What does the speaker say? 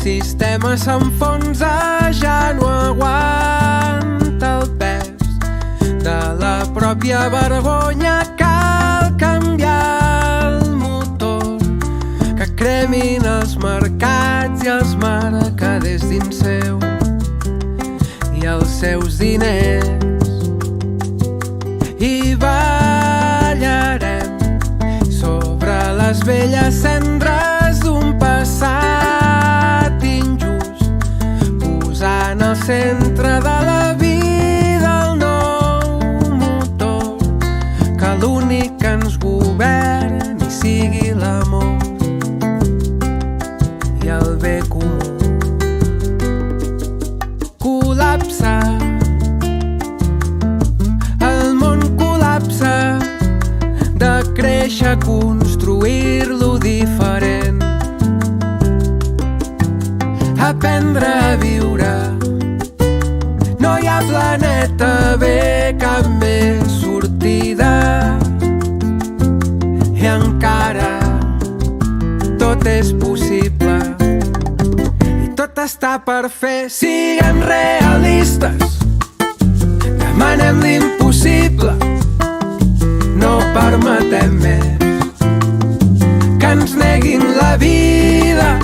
sistema s'enfonsa, ja no aguanta el pes de la pròpia vergonya. Cal canviar el motor, que cremin els mercats i els mercaders dins seu i els seus diners. I ballarem sobre les velles cendres d'un passat injust, posant al centre de la vida el nou motor, que l'únic que ens governi sigui l'amor i el bé comú. Col·lapsa, el món col·lapsa, de créixer, construir-lo diferent, aprendre a viure. No hi ha planeta B, cap més sortida, i encara tot és possible i tot està per fer. Siguem realistes, demanem l'impossible, no permetem més que ens neguin la vida.